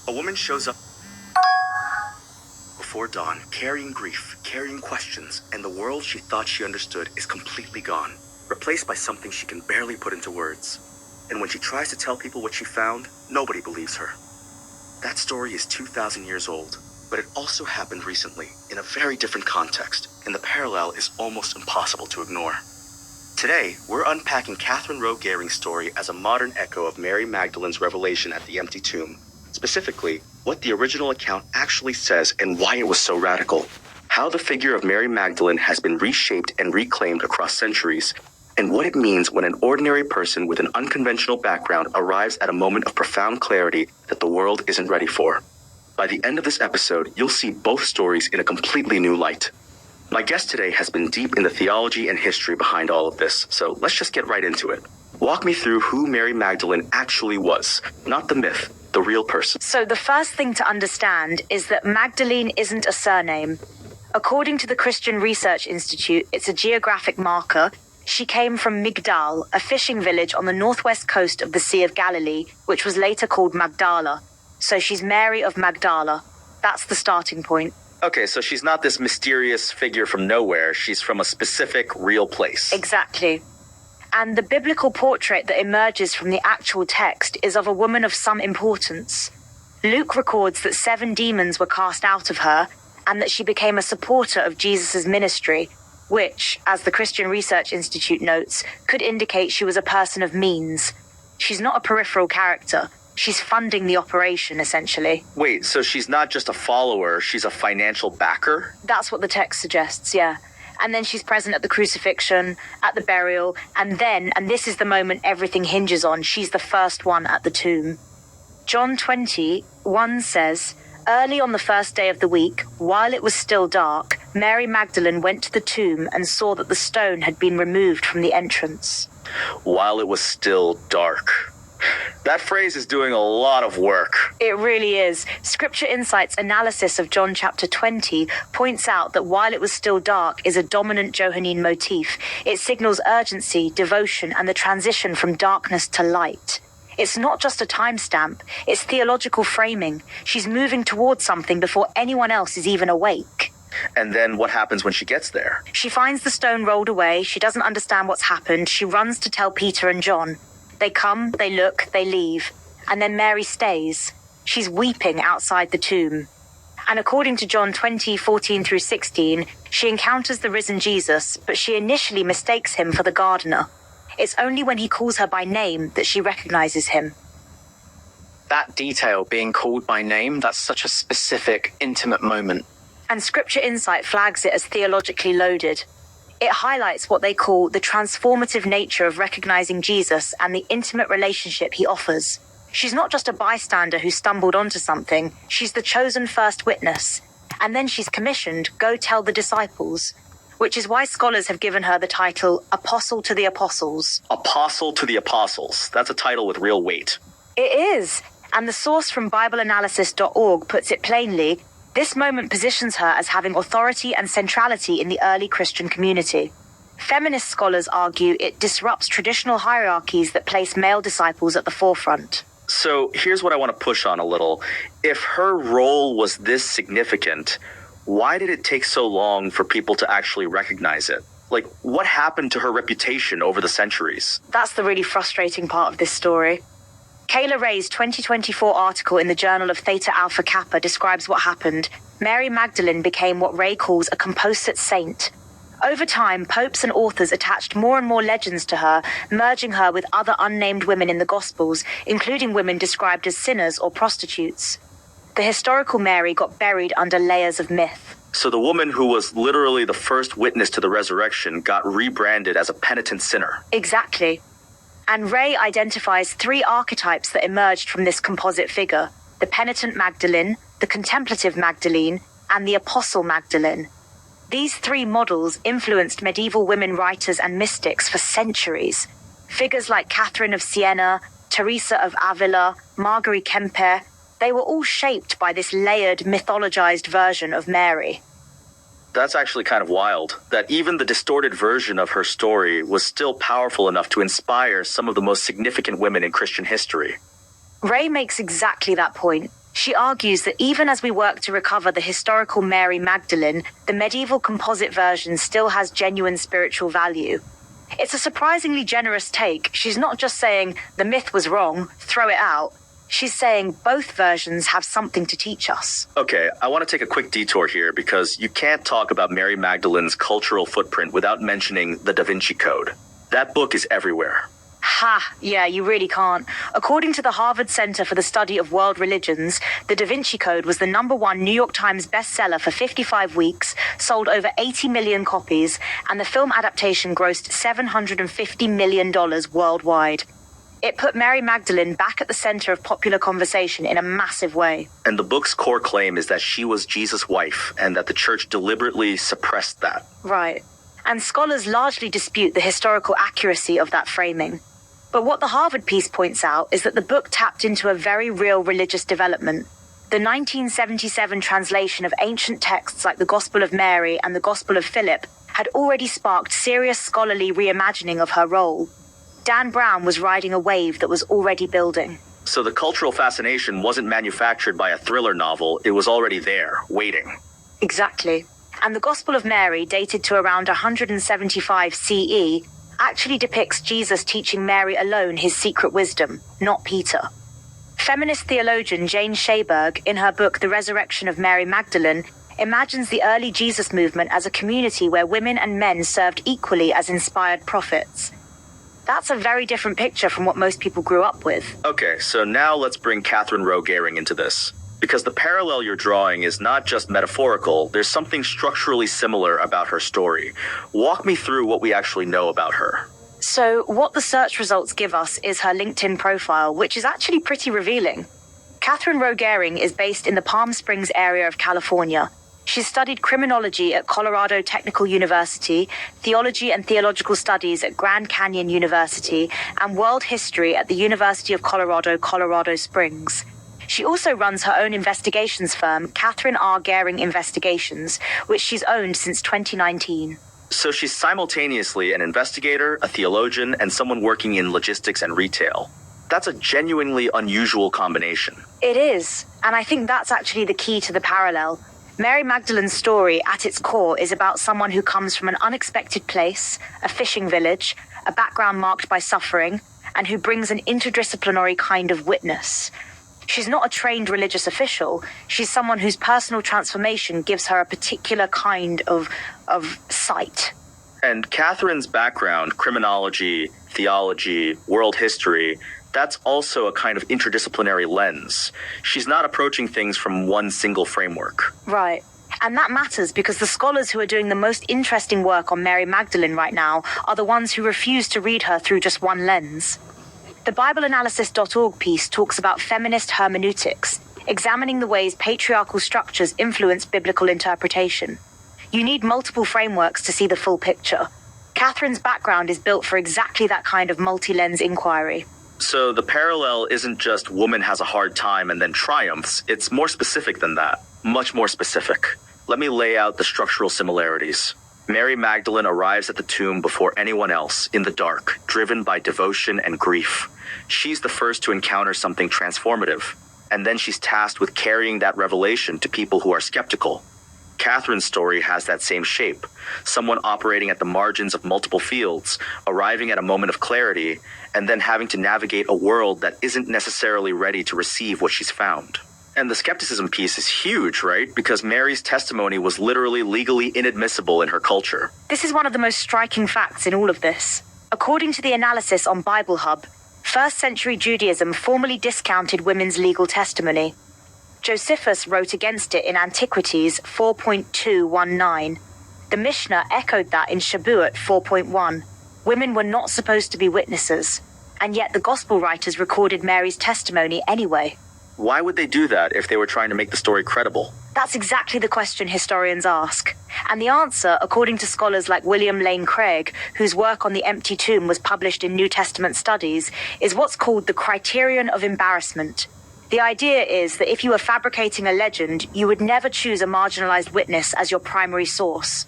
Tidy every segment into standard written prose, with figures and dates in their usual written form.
A woman shows up before dawn, carrying grief, carrying questions, and the world she thought she understood is completely gone, replaced by something she can barely put into words. And when she tries to tell people what she found, nobody believes her. That story is 2,000 years old, but it also happened recently, in a very different context, and the parallel is almost impossible to ignore. Today, we're unpacking Catherine Rowe Garing's story as a modern echo of Mary Magdalene's revelation at the empty tomb. Specifically, what the original account actually says and why it was so radical. How the figure of Mary Magdalene has been reshaped and reclaimed across centuries, and what it means when an ordinary person with an unconventional background arrives at a moment of profound clarity that the world isn't ready for. By the end of this episode, you'll see both stories in a completely new light. My guest today has been deep in the theology and history behind all of this, so let's just get right into it. Walk me through who Mary Magdalene actually was, not the myth, the real person. So the first thing to understand is that Magdalene isn't a surname. According to the Christian Research Institute, it's a geographic marker. She came from Migdal, a fishing village on the northwest coast of the Sea of Galilee, which was later called Magdala. So she's Mary of Magdala. That's the starting point. Okay, so she's not this mysterious figure from nowhere. She's from a specific, real place. Exactly. And the biblical portrait that emerges from the actual text is of a woman of some importance. Luke records that 7 demons were cast out of her, and that she became a supporter of Jesus' ministry, which, as the Christian Research Institute notes, could indicate she was a person of means. She's not a peripheral character. She's funding the operation, essentially. Wait, so she's not just a follower, she's a financial backer? That's what the text suggests, yeah. And then she's present at the crucifixion, at the burial, and then, and this is the moment everything hinges on, she's the first one at the tomb. John 20:1 says, "Early on the first day of the week, while it was still dark, Mary Magdalene went to the tomb and saw that the stone had been removed from the entrance." While it was still dark. That phrase is doing a lot of work. It really is. Scripture Insight's analysis of John chapter 20 points out that while it was still dark is a dominant Johannine motif. It signals urgency, devotion, and the transition from darkness to light. It's not just a timestamp, it's theological framing. She's moving towards something before anyone else is even awake. And then what happens when she gets there? She finds the stone rolled away, she doesn't understand what's happened, she runs to tell Peter and John. They come, they look, they leave, and then Mary stays. She's weeping outside the tomb. And according to John 20:14-16, she encounters the risen Jesus, but she initially mistakes him for the gardener. It's only when he calls her by name that she recognizes him. That detail, being called by name, that's such a specific, intimate moment. And Scripture Insight flags it as theologically loaded. It highlights what they call the transformative nature of recognizing Jesus and the intimate relationship he offers. She's not just a bystander who stumbled onto something, she's the chosen first witness. And then she's commissioned, go tell the disciples, which is why scholars have given her the title Apostle to the Apostles. Apostle to the Apostles. That's a title with real weight. It is. And the source from BibleAnalysis.org puts it plainly. This moment positions her as having authority and centrality in the early Christian community. Feminist scholars argue it disrupts traditional hierarchies that place male disciples at the forefront. So here's what I want to push on a little. If her role was this significant, why did it take so long for people to actually recognize it? Like, what happened to her reputation over the centuries? That's the really frustrating part of this story. Kayla Ray's 2024 article in the Journal of Theta Alpha Kappa describes what happened. Mary Magdalene became what Ray calls a composite saint. Over time, popes and authors attached more and more legends to her, merging her with other unnamed women in the Gospels, including women described as sinners or prostitutes. The historical Mary got buried under layers of myth. So the woman who was literally the first witness to the resurrection got rebranded as a penitent sinner. Exactly. And Ray identifies 3 archetypes that emerged from this composite figure: the penitent Magdalene, the contemplative Magdalene, and the apostle Magdalene. These 3 models influenced medieval women writers and mystics for centuries. Figures like Catherine of Siena, Teresa of Avila, Marguerite Kempe, they were all shaped by this layered, mythologized version of Mary. That's actually kind of wild, that even the distorted version of her story was still powerful enough to inspire some of the most significant women in Christian history. Ray makes exactly that point. She argues that even as we work to recover the historical Mary Magdalene, the medieval composite version still has genuine spiritual value. It's a surprisingly generous take. She's not just saying the myth was wrong, throw it out. She's saying both versions have something to teach us. Okay, I want to take a quick detour here because you can't talk about Mary Magdalene's cultural footprint without mentioning the Da Vinci Code. That book is everywhere. Ha, yeah, you really can't. According to the Harvard Center for the Study of World Religions, the Da Vinci Code was the #1 New York Times bestseller for 55 weeks, sold over 80 million copies, and the film adaptation grossed $750 million worldwide. It put Mary Magdalene back at the center of popular conversation in a massive way. And the book's core claim is that she was Jesus' wife and that the church deliberately suppressed that. Right. And scholars largely dispute the historical accuracy of that framing. But what the Harvard piece points out is that the book tapped into a very real religious development. The 1977 translation of ancient texts like the Gospel of Mary and the Gospel of Philip had already sparked serious scholarly reimagining of her role. Dan Brown was riding a wave that was already building. So the cultural fascination wasn't manufactured by a thriller novel, it was already there, waiting. Exactly. And the Gospel of Mary, dated to around 175 CE, actually depicts Jesus teaching Mary alone his secret wisdom, not Peter. Feminist theologian Jane Shaberg, in her book The Resurrection of Mary Magdalene, imagines the early Jesus movement as a community where women and men served equally as inspired prophets. That's a very different picture from what most people grew up with. Okay, so now let's bring Catherine Rowe Gehring into this. Because the parallel you're drawing is not just metaphorical, there's something structurally similar about her story. Walk me through what we actually know about her. So, what the search results give us is her LinkedIn profile, which is actually pretty revealing. Catherine Rowe Gehring is based in the Palm Springs area of California. She's studied criminology at Colorado Technical University, theology and theological studies at Grand Canyon University, and world history at the University of Colorado, Colorado Springs. She also runs her own investigations firm, Catherine R. Gehring Investigations, which she's owned since 2019. So she's simultaneously an investigator, a theologian, and someone working in logistics and retail. That's a genuinely unusual combination. It is, and I think that's actually the key to the parallel. Mary Magdalene's story, at its core, is about someone who comes from an unexpected place, a fishing village, a background marked by suffering, and who brings an interdisciplinary kind of witness. She's not a trained religious official. She's someone whose personal transformation gives her a particular kind of sight. And Catherine's background, criminology, theology, world history, that's also a kind of interdisciplinary lens. She's not approaching things from one single framework. Right. And that matters because the scholars who are doing the most interesting work on Mary Magdalene right now are the ones who refuse to read her through just one lens. The BibleAnalysis.org piece talks about feminist hermeneutics, examining the ways patriarchal structures influence biblical interpretation. You need multiple frameworks to see the full picture. Catherine's background is built for exactly that kind of multi-lens inquiry. So the parallel isn't just woman has a hard time and then triumphs, it's more specific than that. Much more specific. Let me lay out the structural similarities. Mary Magdalene arrives at the tomb before anyone else, in the dark, driven by devotion and grief. She's the first to encounter something transformative, and then she's tasked with carrying that revelation to people who are skeptical. Catherine's story has that same shape. Someone operating at the margins of multiple fields, arriving at a moment of clarity, and then having to navigate a world that isn't necessarily ready to receive what she's found. And the skepticism piece is huge, right? Because Mary's testimony was literally legally inadmissible in her culture. This is one of the most striking facts in all of this. According to the analysis on Bible Hub, first-century Judaism formally discounted women's legal testimony. Josephus wrote against it in Antiquities 4.219. The Mishnah echoed that in Shabuot 4.1. Women were not supposed to be witnesses, and yet the gospel writers recorded Mary's testimony anyway. Why would they do that if they were trying to make the story credible? That's exactly the question historians ask. And the answer, according to scholars like William Lane Craig, whose work on the empty tomb was published in New Testament Studies, is what's called the criterion of embarrassment. The idea is that if you were fabricating a legend, you would never choose a marginalized witness as your primary source.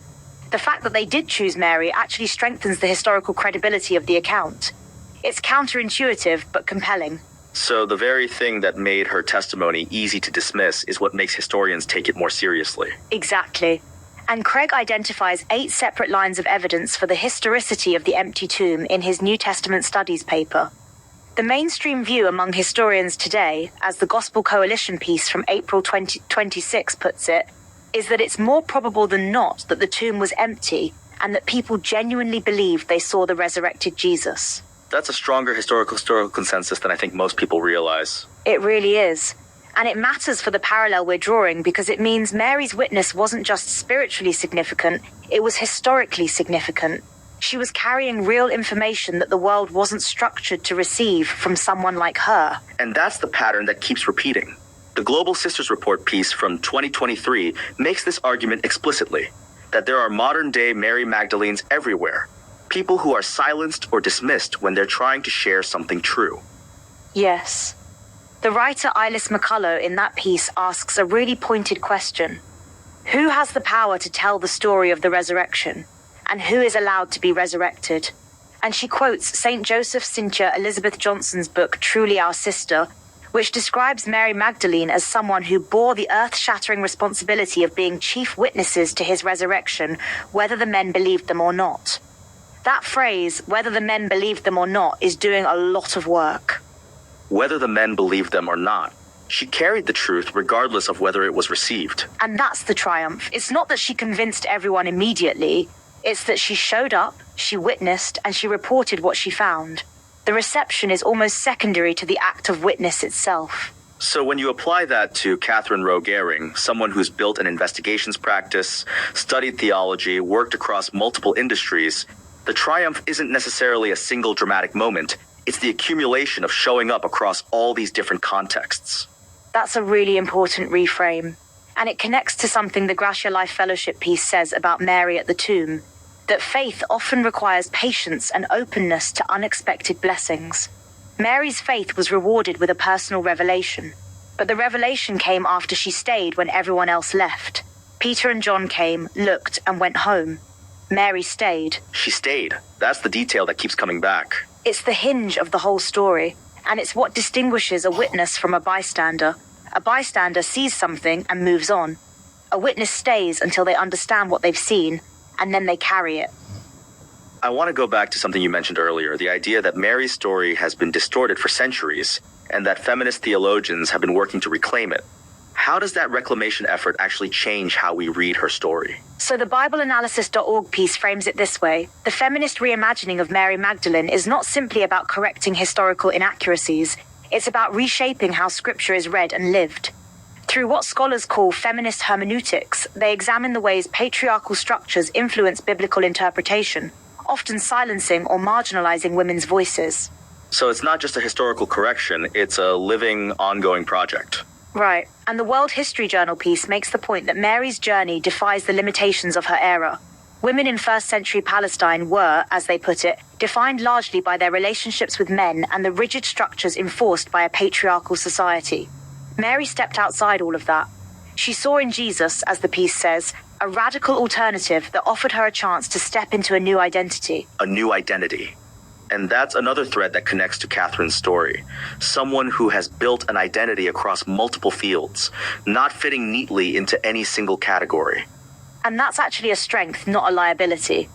The fact that they did choose Mary actually strengthens the historical credibility of the account. It's counterintuitive, but compelling. So the very thing that made her testimony easy to dismiss is what makes historians take it more seriously. Exactly. And Craig identifies 8 separate lines of evidence for the historicity of the empty tomb in his New Testament Studies paper. The mainstream view among historians today, as the Gospel Coalition piece from April 2026 puts it, is that it's more probable than not that the tomb was empty and that people genuinely believed they saw the resurrected Jesus. That's a stronger historical consensus than I think most people realize. It really is. And it matters for the parallel we're drawing because it means Mary's witness wasn't just spiritually significant, it was historically significant. She was carrying real information that the world wasn't structured to receive from someone like her. And that's the pattern that keeps repeating. The Global Sisters Report piece from 2023 makes this argument explicitly, that there are modern-day Mary Magdalenes everywhere, people who are silenced or dismissed when they're trying to share something true. Yes. The writer Eilis McCullough in that piece asks a really pointed question. Who has the power to tell the story of the resurrection? And who is allowed to be resurrected? And she quotes St. Joseph Cynthia Elizabeth Johnson's book, Truly Our Sister, which describes Mary Magdalene as someone who bore the earth-shattering responsibility of being chief witnesses to his resurrection, whether the men believed them or not. That phrase, whether the men believed them or not, is doing a lot of work. Whether the men believed them or not, she carried the truth regardless of whether it was received. And that's the triumph. It's not that she convinced everyone immediately. It's that she showed up, she witnessed, and she reported what she found. The reception is almost secondary to the act of witness itself. So when you apply that to Catherine Rowe Gehring, someone who's built an investigations practice, studied theology, worked across multiple industries, the triumph isn't necessarily a single dramatic moment. It's the accumulation of showing up across all these different contexts. That's a really important reframe. And it connects to something the Gracia Life Fellowship piece says about Mary at the tomb, that faith often requires patience and openness to unexpected blessings. Mary's faith was rewarded with a personal revelation, but the revelation came after she stayed when everyone else left. Peter and John came, looked, and went home. Mary stayed. She stayed. That's the detail that keeps coming back. It's the hinge of the whole story, and it's what distinguishes a witness from a bystander. A bystander sees something and moves on. A witness stays until they understand what they've seen, and then they carry it. I want to go back to something you mentioned earlier, the idea that Mary's story has been distorted for centuries, and that feminist theologians have been working to reclaim it. How does that reclamation effort actually change how we read her story? So the BibleAnalysis.org piece frames it this way. The feminist reimagining of Mary Magdalene is not simply about correcting historical inaccuracies. It's about reshaping how scripture is read and lived. Through what scholars call feminist hermeneutics, they examine the ways patriarchal structures influence biblical interpretation, often silencing or marginalizing women's voices. So it's not just a historical correction, it's a living, ongoing project. Right. And the World History Journal piece makes the point that Mary's journey defies the limitations of her era. Women in first-century Palestine were, as they put it, defined largely by their relationships with men and the rigid structures enforced by a patriarchal society. Mary stepped outside all of that. She saw in Jesus, as the piece says, a radical alternative that offered her a chance to step into a new identity. A new identity. And that's another thread that connects to Catherine's story. Someone who has built an identity across multiple fields, not fitting neatly into any single category. And that's actually a strength, not a liability.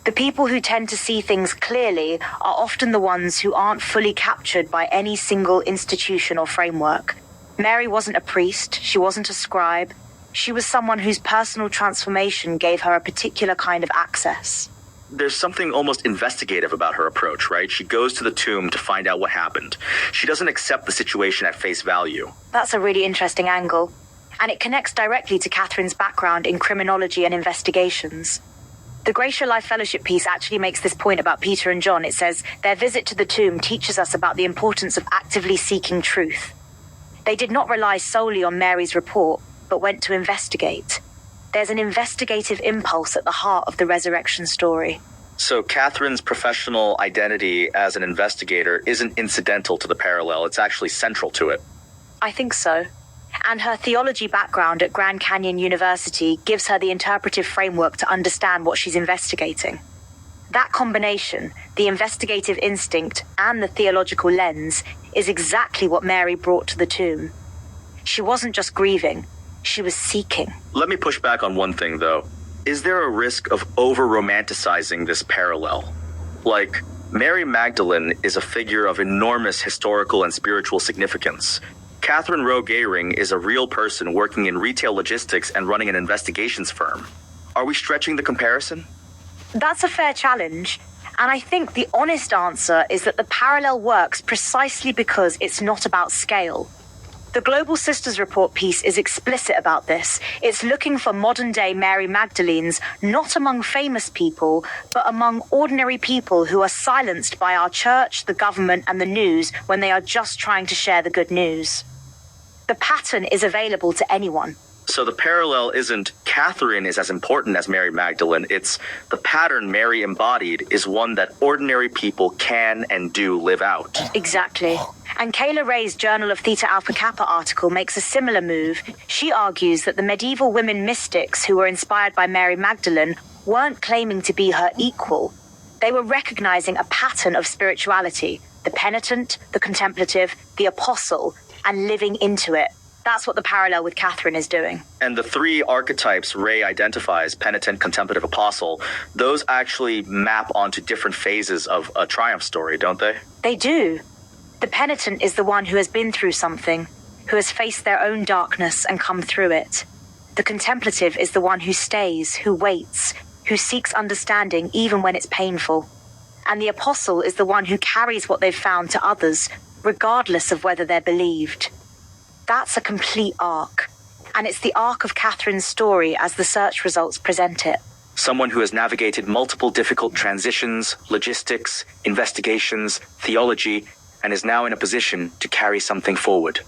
The people who tend to see things clearly are often the ones who aren't fully captured by any single institution or framework. Mary wasn't a priest, she wasn't a scribe. She was someone whose personal transformation gave her a particular kind of access. There's something almost investigative about her approach, right? She goes to the tomb to find out what happened. She doesn't accept the situation at face value. That's a really interesting angle. And it connects directly to Catherine's background in criminology and investigations. The Gracia Life Fellowship piece actually makes this point about Peter and John. It says, their visit to the tomb teaches us about the importance of actively seeking truth. They did not rely solely on Mary's report, but went to investigate. There's an investigative impulse at the heart of the resurrection story. So Catherine's professional identity as an investigator isn't incidental to the parallel, it's actually central to it. I think so. And her theology background at Grand Canyon University gives her the interpretive framework to understand what she's investigating. That combination, the investigative instinct and the theological lens, is exactly what Mary brought to the tomb. She wasn't just grieving, she was seeking. Let me push back on one thing, though. Is there a risk of over-romanticizing this parallel? Like, Mary Magdalene is a figure of enormous historical and spiritual significance. Catherine Rowe Gehring is a real person working in retail logistics and running an investigations firm. Are we stretching the comparison? That's a fair challenge, and I think the honest answer is that the parallel works precisely because it's not about scale. The Global Sisters Report piece is explicit about this. It's looking for modern-day Mary Magdalenes not among famous people, but among ordinary people who are silenced by our church, the government, and the news when they are just trying to share the good news. The pattern is available to anyone. So the parallel isn't Catherine is as important as Mary Magdalene, it's the pattern Mary embodied is one that ordinary people can and do live out. Exactly. And Kayla Ray's Journal of Theta Alpha Kappa article makes a similar move. She argues that the medieval women mystics who were inspired by Mary Magdalene weren't claiming to be her equal. They were recognizing a pattern of spirituality, the penitent, the contemplative, the apostle, and living into it. That's what the parallel with Catherine is doing. And the three archetypes Ray identifies, penitent, contemplative, apostle, those actually map onto different phases of a triumph story, don't they? They do. The penitent is the one who has been through something, who has faced their own darkness and come through it. The contemplative is the one who stays, who waits, who seeks understanding even when it's painful. And the apostle is the one who carries what they've found to others, regardless of whether they're believed. That's a complete arc. And it's the arc of Catherine's story as the search results present it. Someone who has navigated multiple difficult transitions, logistics, investigations, theology, and is now in a position to carry something forward.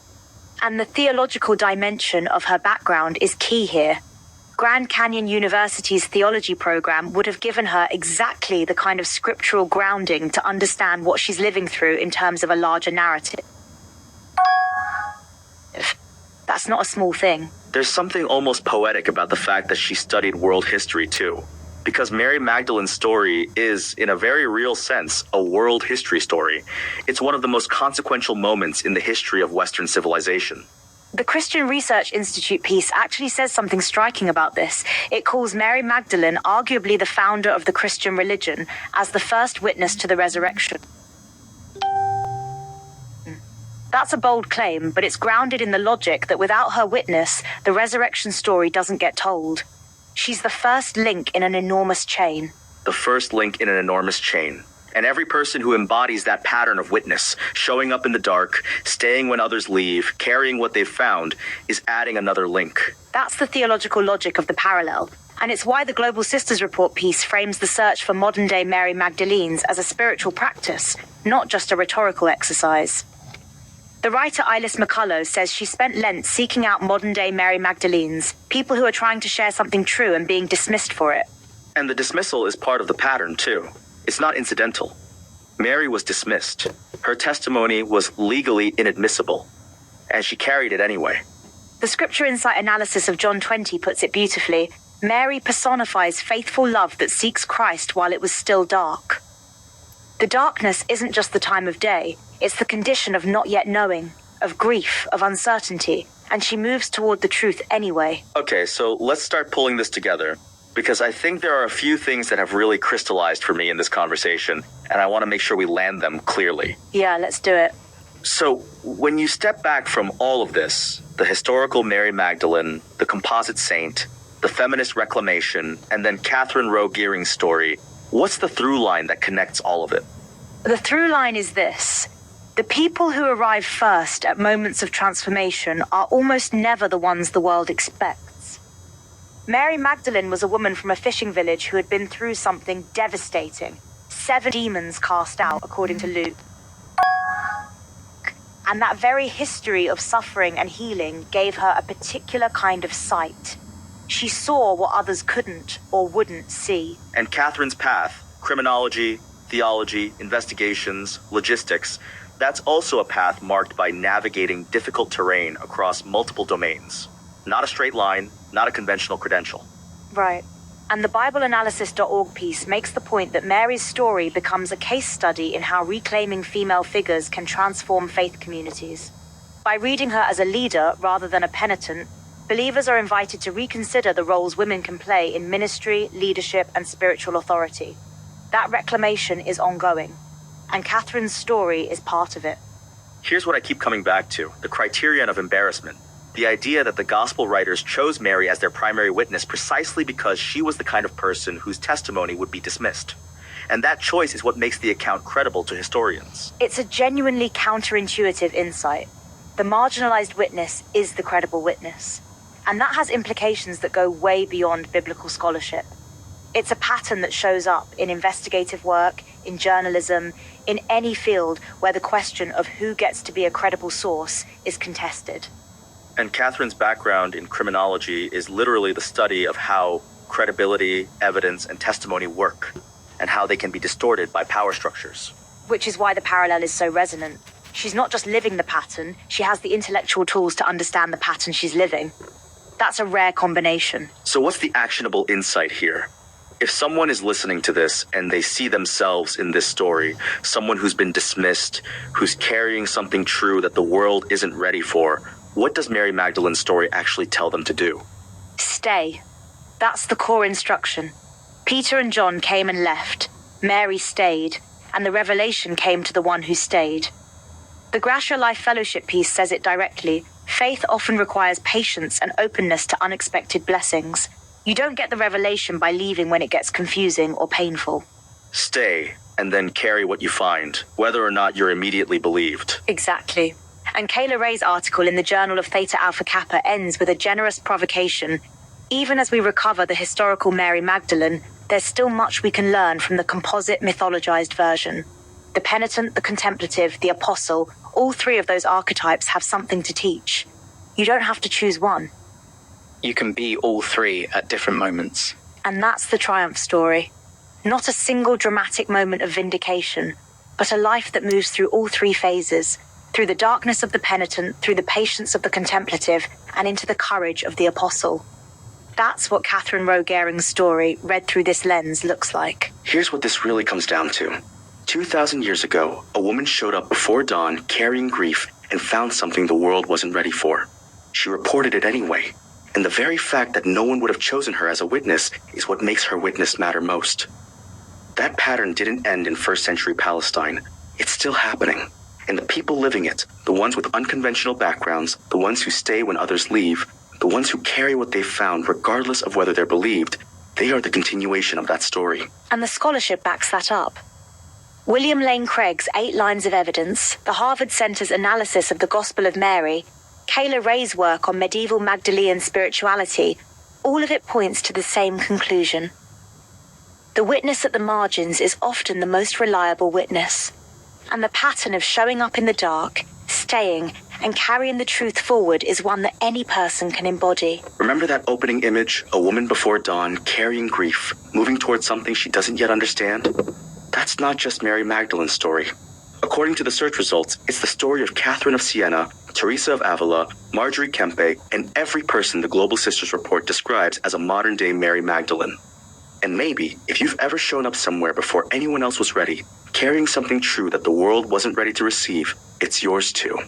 And the theological dimension of her background is key here. Grand Canyon University's theology program would have given her exactly the kind of scriptural grounding to understand what she's living through in terms of a larger narrative. That's not a small thing. There's something almost poetic about the fact that she studied world history too. Because Mary Magdalene's story is, in a very real sense, a world history story. It's one of the most consequential moments in the history of Western civilization. The Christian Research Institute piece actually says something striking about this. It calls Mary Magdalene arguably the founder of the Christian religion as the first witness to the resurrection. That's a bold claim, but it's grounded in the logic that without her witness, the resurrection story doesn't get told. She's the first link in an enormous chain. The first link in an enormous chain. And every person who embodies that pattern of witness, showing up in the dark, staying when others leave, carrying what they've found, is adding another link. That's the theological logic of the parallel. And it's why the Global Sisters Report piece frames the search for modern-day Mary Magdalenes as a spiritual practice, not just a rhetorical exercise. The writer Eilis McCullough says she spent Lent seeking out modern-day Mary Magdalenes, people who are trying to share something true and being dismissed for it. And the dismissal is part of the pattern, too. It's not incidental. Mary was dismissed. Her testimony was legally inadmissible, and she carried it anyway. The Scripture Insight analysis of John 20 puts it beautifully. Mary personifies faithful love that seeks Christ while it was still dark. The darkness isn't just the time of day, it's the condition of not yet knowing, of grief, of uncertainty, and she moves toward the truth anyway. Okay, so let's start pulling this together, because I think there are a few things that have really crystallized for me in this conversation, and I want to make sure we land them clearly. Yeah, let's do it. So, when you step back from all of this, the historical Mary Magdalene, the composite saint, the feminist reclamation, and then Catherine Rowe Gehring's story, what's the through line that connects all of it? The through line is this. The people who arrive first at moments of transformation are almost never the ones the world expects. Mary Magdalene was a woman from a fishing village who had been through something devastating. 7 demons cast out, according to Luke. And that very history of suffering and healing gave her a particular kind of sight. She saw what others couldn't or wouldn't see. And Catherine's path, criminology, theology, investigations, logistics, that's also a path marked by navigating difficult terrain across multiple domains. Not a straight line, not a conventional credential. Right. And the BibleAnalysis.org piece makes the point that Mary's story becomes a case study in how reclaiming female figures can transform faith communities. By reading her as a leader rather than a penitent, believers are invited to reconsider the roles women can play in ministry, leadership, and spiritual authority. That reclamation is ongoing, and Catherine's story is part of it. Here's what I keep coming back to, the criterion of embarrassment. The idea that the gospel writers chose Mary as their primary witness precisely because she was the kind of person whose testimony would be dismissed. And that choice is what makes the account credible to historians. It's a genuinely counterintuitive insight. The marginalized witness is the credible witness. And that has implications that go way beyond biblical scholarship. It's a pattern that shows up in investigative work, in journalism, in any field where the question of who gets to be a credible source is contested. And Catherine's background in criminology is literally the study of how credibility, evidence, and testimony work, and how they can be distorted by power structures. Which is why the parallel is so resonant. She's not just living the pattern, she has the intellectual tools to understand the pattern she's living. That's a rare combination. So what's the actionable insight here? If someone is listening to this and they see themselves in this story, someone who's been dismissed, who's carrying something true that the world isn't ready for, what does Mary Magdalene's story actually tell them to do? Stay. That's the core instruction. Peter and John came and left. Mary stayed, and the revelation came to the one who stayed. The Gracia Life Fellowship piece says it directly. Faith often requires patience and openness to unexpected blessings. You don't get the revelation by leaving when it gets confusing or painful. Stay, and then carry what you find, whether or not you're immediately believed. Exactly. And Kayla Ray's article in the Journal of Theta Alpha Kappa ends with a generous provocation. Even as we recover the historical Mary Magdalene, there's still much we can learn from the composite mythologized version. The penitent, the contemplative, the apostle, all three of those archetypes have something to teach. You don't have to choose one. You can be all three at different moments. And that's the triumph story. Not a single dramatic moment of vindication, but a life that moves through all three phases, through the darkness of the penitent, through the patience of the contemplative, and into the courage of the apostle. That's what Catherine Rowe Garing's story, read through this lens, looks like. Here's what this really comes down to. 2,000 years ago, a woman showed up before dawn carrying grief and found something the world wasn't ready for. She reported it anyway. And the very fact that no one would have chosen her as a witness is what makes her witness matter most. That pattern didn't end in first century Palestine. It's still happening. And the people living it, the ones with unconventional backgrounds, the ones who stay when others leave, the ones who carry what they've found regardless of whether they're believed, they are the continuation of that story. And the scholarship backs that up. William Lane Craig's 8 Lines of Evidence, the Harvard Center's analysis of the Gospel of Mary, Kayla Ray's work on medieval Magdalene spirituality, all of it points to the same conclusion. The witness at the margins is often the most reliable witness. And the pattern of showing up in the dark, staying, and carrying the truth forward is one that any person can embody. Remember that opening image, a woman before dawn carrying grief, moving towards something she doesn't yet understand? That's not just Mary Magdalene's story. According to the search results, it's the story of Catherine of Siena, Teresa of Avila, Marjorie Kempe, and every person the Global Sisters report describes as a modern-day Mary Magdalene. And maybe, if you've ever shown up somewhere before anyone else was ready, carrying something true that the world wasn't ready to receive, it's yours too.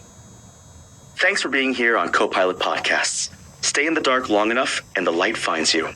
Thanks for being here on Copilot Podcasts. Stay in the dark long enough, and the light finds you.